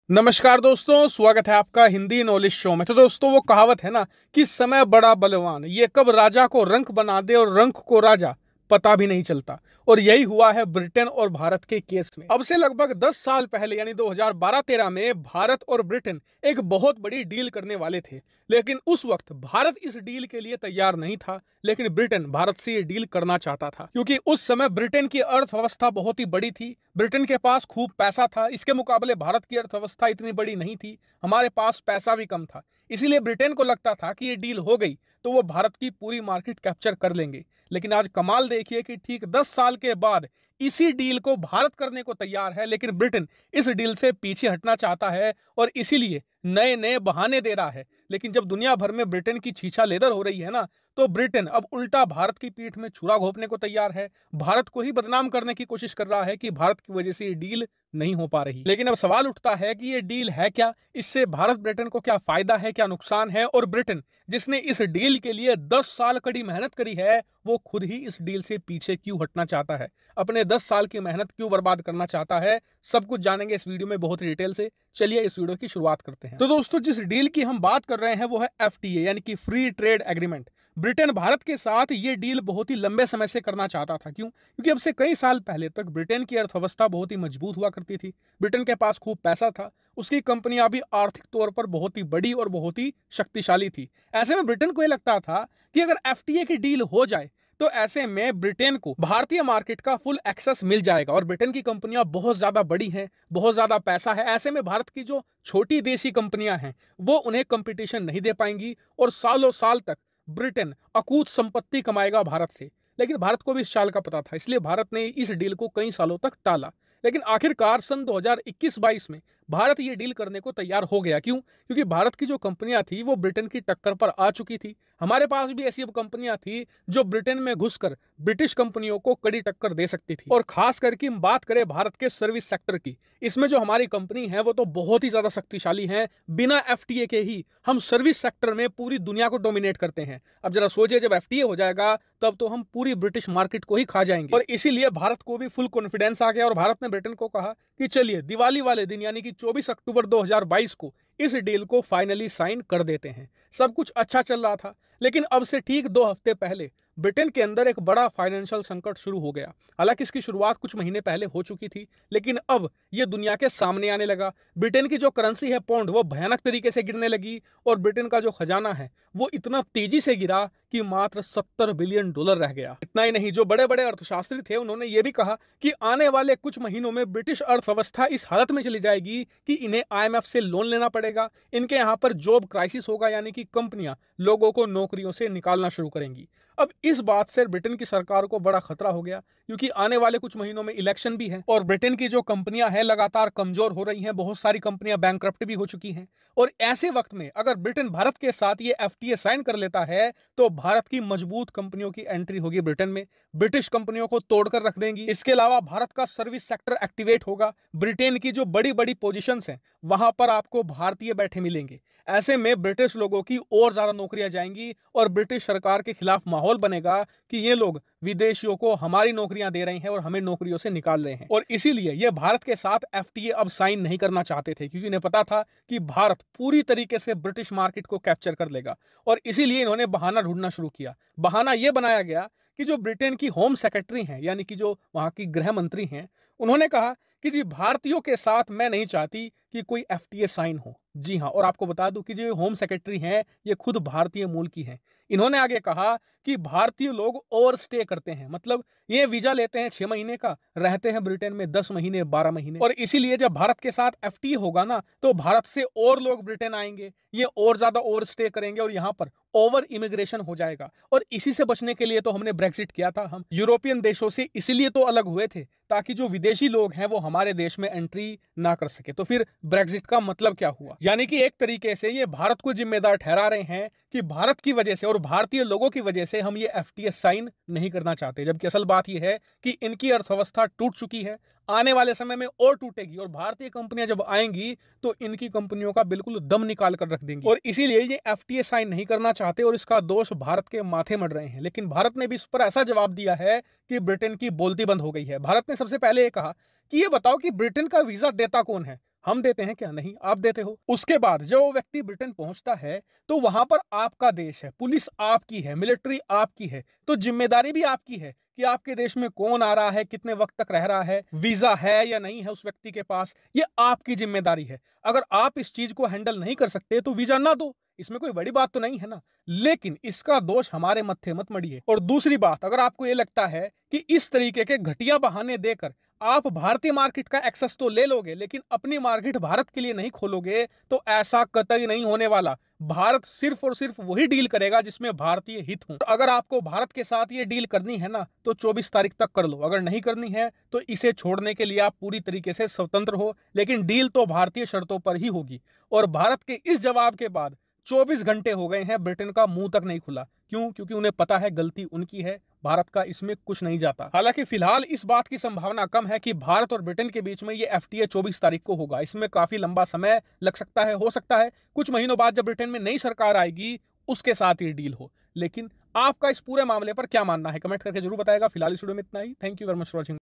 नमस्कार दोस्तों, स्वागत है आपका हिंदी नॉलेज शो में। तो दोस्तों, वो कहावत है ना कि समय बड़ा बलवान, ये कब राजा को रंक बना दे और रंक को राजा पता भी नहीं चलता। और यही हुआ है ब्रिटेन और भारत के केस में। अब से लगभग 10 साल पहले यानी 2012-13 में भारत और ब्रिटेन एक बहुत बड़ी डील करने वाले थे। लेकिन उस वक्त भारत इस डील के लिए तैयार नहीं था, लेकिन ब्रिटेन भारत से ये डील करना चाहता था, क्योंकि उस समय ब्रिटेन की अर्थव्यवस्था बहुत ही बड़ी थी। ब्रिटेन के पास खूब पैसा था, इसके मुकाबले भारत की अर्थव्यवस्था इतनी बड़ी नहीं थी, हमारे पास पैसा भी कम था। इसीलिए ब्रिटेन को लगता था कि ये डील हो गई तो वो भारत की पूरी मार्केट कैप्चर कर लेंगे। लेकिन आज कमाल देखिए कि ठीक 10 साल के बाद इसी डील को भारत करने को तैयार है, लेकिन ब्रिटेन इस डील से पीछे हटना चाहता है और इसीलिए नए नए बहाने दे रहा है। लेकिन जब दुनिया भर में ब्रिटेन की छीछा लेदर हो रही है ना, तो ब्रिटेन अब उल्टा भारत की पीठ में छुरा घोंपने को तैयार है। भारत को ही बदनाम करने की कोशिश कर रहा है कि भारत की वजह से ये डील नहीं हो पा रही। लेकिन अब सवाल उठता है कि ये डील है क्या, इससे भारत ब्रिटेन को क्या फायदा है, क्या नुकसान है, और ब्रिटेन जिसने इस डील के लिए 10 साल कड़ी मेहनत करी है, वो खुद ही इस डील से पीछे क्यों हटना चाहता है, अपने 10 साल की मेहनत क्यों बर्बाद करना चाहता है। सब कुछ जानेंगे इस वीडियो में बहुत डिटेल से। चलिए इस वीडियो की शुरुआत करते हैं। तो दोस्तों, जिस डील की हम बात कर रहे हैं वो है FTA यानी कि free trade agreement. Britain Bharat के साथ ये डील बहुत ही लंबे समय से करना चाहता था। क्यों? क्योंकि अब से कई साल पहले तक ब्रिटेन की अर्थव्यवस्था बहुत ही मजबूत हुआ करती थी। ब्रिटेन के पास खूब पैसा था, उसकी कंपनियां भी आर्थिक तौर पर बहुत ही बड़ी और बहुत ही शक्तिशाली थी। ऐसे में ब्रिटेन को यह लगता था कि अगर FTA की डील हो जाए तो ऐसे में ब्रिटेन को भारतीय मार्केट का फुल एक्सेस मिल जाएगा। और ब्रिटेन की कंपनियां बहुत ज्यादा बड़ी हैं, बहुत ज्यादा पैसा है। ऐसे में भारत की जो छोटी देशी कंपनियां हैं वो उन्हें कंपटीशन नहीं दे पाएंगी और सालों साल तक ब्रिटेन अकूत संपत्ति कमाएगा भारत से। लेकिन भारत को भी इस चाल का पता था, इसलिए भारत ने इस डील को कई सालों तक टाला। लेकिन आखिरकार सन 2021-22 में भारत ये डील करने को तैयार हो गया। क्यों? क्योंकि भारत की जो कंपनियां थी वो ब्रिटेन की टक्कर पर आ चुकी थी। हमारे पास भी ऐसी कंपनियां थी जो ब्रिटेन में घुसकर ब्रिटिश कंपनियों को कड़ी टक्कर दे सकती थी। और खास करके हम बात करें भारत के सर्विस सेक्टर की, इसमें जो हमारी कंपनी है वो तो बहुत ही ज्यादा शक्तिशाली है। बिना FTA के ही हम सर्विस सेक्टर में पूरी दुनिया को डोमिनेट करते हैं। अब जरा सोचिए, जब FTA हो जाएगा तब तो हम पूरी ब्रिटिश मार्केट को ही खा जाएंगे। और इसीलिए भारत को भी फुल कॉन्फिडेंस आ गया और भारत ने ब्रिटेन को कहा कि चलिए दिवाली वाले दिन यानी कि 24 अक्टूबर 2022 को इस डील को फाइनली साइन कर देते हैं। सब कुछ अच्छा चल रहा था, लेकिन अब से ठीक 2 हफ्ते पहले ब्रिटेन के अंदर एक बड़ा फाइनेंशियल संकट शुरू हो गया। हालांकि इसकी शुरुआत कुछ महीने पहले हो चुकी थी, लेकिन अब यह दुनिया के सामने आने लगा। ब्रिटेन की जो करेंसी है पौंड, वो भयानक तरीके से गिरने लगी और ब्रिटेन का जो खजाना है वो इतना तेजी से गिरा कि मात्र $70 बिलियन रह गया। इतना ही नहीं, जो बड़े बड़े अर्थशास्त्री थे उन्होंने ये भी कहा कि आने वाले कुछ महीनों में ब्रिटिश अर्थव्यवस्था इस हालत में चली जाएगी कि इन्हें IMF से लोन लेना पड़ेगा। इनके यहाँ पर जॉब क्राइसिस होगा, यानी कि कंपनियां लोगों को नौकरियों से निकालना शुरू करेंगी। अब इस बात से ब्रिटेन की सरकार को बड़ा खतरा हो गया, क्योंकि आने वाले कुछ महीनों में इलेक्शन भी है और ब्रिटेन की जो कंपनियां हैं लगातार कमजोर हो रही हैं। बहुत सारी कंपनियां बैंकरप्ट भी हो चुकी हैं। और ऐसे वक्त में अगर ब्रिटेन भारत के साथ ये FTA साइन कर लेता है तो भारत की मजबूत कंपनियों की एंट्री होगी ब्रिटेन में, ब्रिटिश कंपनियों को तोड़कर रख देंगी। इसके अलावा भारत का सर्विस सेक्टर एक्टिवेट होगा, ब्रिटेन की जो बड़ी बड़ी पोजीशंस हैं वहां पर आपको भारतीय बैठे मिलेंगे। ऐसे में ब्रिटिश लोगों की और ज्यादा नौकरियां जाएंगी और ब्रिटिश सरकार के खिलाफ माहौल बनेगा कि ये लोग विदेशियों को हमारी नौकरियां दे रहे हैं और हमें नौकरियों से निकाल रहे हैं। और इसीलिए ये भारत के साथ FTA अब साइन नहीं करना चाहते थे, क्योंकि इन्हें पता था कि भारत पूरी तरीके से ब्रिटिश मार्केट को कैप्चर कर लेगा। और इसीलिए इन्होंने बहाना ढूंढना शुरू किया। बहाना यह बनाया गया कि जो ब्रिटेन की होम सेक्रेटरी हैं यानी कि जो वहां की गृह मंत्री हैं, उन्होंने कहा कि जी भारतीयों के साथ मैं नहीं चाहती कि कोई FTA साइन हो। जी हाँ, और आपको बता दूं कि जो होम सेक्रेटरी हैं ये खुद भारतीय मूल की हैं। इन्होंने आगे कहा कि भारतीय लोग ओवर स्टे करते हैं, मतलब ये वीजा लेते हैं 6 महीने का, रहते हैं ब्रिटेन में 10 महीने 12 महीने। और इसीलिए जब भारत के साथ FTA होगा ना तो भारत से और लोग ब्रिटेन आएंगे, ये और ज्यादा ओवर स्टे करेंगे और यहाँ पर ओवर इमिग्रेशन हो जाएगा। और इसी से बचने के लिए तो हमने ब्रेक्सिट किया था। हम यूरोपियन देशों से इसीलिए तो अलग हुए थे ताकि जो विदेशी लोग हैं वो हमारे देश में एंट्री ना कर सके। तो फिर ब्रेक्सिट का मतलब क्या हुआ? यानी कि एक तरीके से ये भारत को जिम्मेदार ठहरा रहे हैं कि भारत की वजह से और भारतीय लोगों की वजह से हम ये FTA साइन नहीं करना चाहते। जबकि असल बात यह है कि इनकी अर्थव्यवस्था टूट चुकी है, आने वाले समय में और टूटेगी और भारतीय कंपनियां जब आएंगी तो इनकी कंपनियों का बिल्कुल दम निकाल कर रख देंगी। और इसीलिए ये FTA साइन नहीं करना चाहते और इसका दोष भारत के माथे मढ़ रहे हैं। लेकिन भारत ने भी इस पर ऐसा जवाब दिया है कि ब्रिटेन की बोलती बंद हो गई है। भारत ने सबसे पहले ये कहा कि ये बताओ कि ब्रिटेन का वीजा देता कौन है? हम देते हैं क्या? नहीं, आप देते हो। उसके बाद जब वो व्यक्ति ब्रिटेन पहुंचता है तो वहां पर आपका देश है, पुलिस आपकी है, मिलिट्री आपकी है, तो जिम्मेदारी भी आपकी है कि आपके देश में कौन आ रहा है, कितने वक्त तक रह रहा है, वीजा है या नहीं है उस व्यक्ति के पास, ये आपकी जिम्मेदारी है। अगर आप इस चीज को हैंडल नहीं कर सकते तो वीजा ना दो, इसमें कोई बड़ी बात तो नहीं है ना। लेकिन इसका दोष हमारे मत्थे मत मढ़िए। और दूसरी बात, अगर आपको ये लगता है कि इस तरीके के घटिया बहाने देकर आप भारतीय मार्केट का एक्सेस तो ले लोगे लेकिन अपनी मार्केट भारत के लिए नहीं खोलोगे, तो ऐसा कतई नहीं होने वाला। भारत सिर्फ और सिर्फ वही डील करेगा जिसमें भारतीय हित हो। तो अगर आपको भारत के साथ ये डील करनी है ना, तो 24 तारीख तक कर लो। अगर नहीं करनी है तो इसे छोड़ने के लिए आप पूरी तरीके से स्वतंत्र हो, लेकिन डील तो भारतीय शर्तों पर ही होगी। और भारत के इस जवाब के बाद 24 घंटे हो गए हैं, ब्रिटेन का मुंह तक नहीं खुला। क्यों? क्योंकि उन्हें पता है गलती उनकी है, भारत का इसमें कुछ नहीं जाता। हालांकि फिलहाल इस बात की संभावना कम है कि भारत और ब्रिटेन के बीच में ये एफटीए 24 तारीख को होगा। इसमें काफी लंबा समय लग सकता है, हो सकता है कुछ महीनों बाद जब ब्रिटेन में नई सरकार आएगी उसके साथ ये डील हो। लेकिन आपका इस पूरे मामले पर क्या मानना है, कमेंट करके जरूर बताएगा। फिलहाल इस वीडियो में इतना ही। Thank you very much for watching.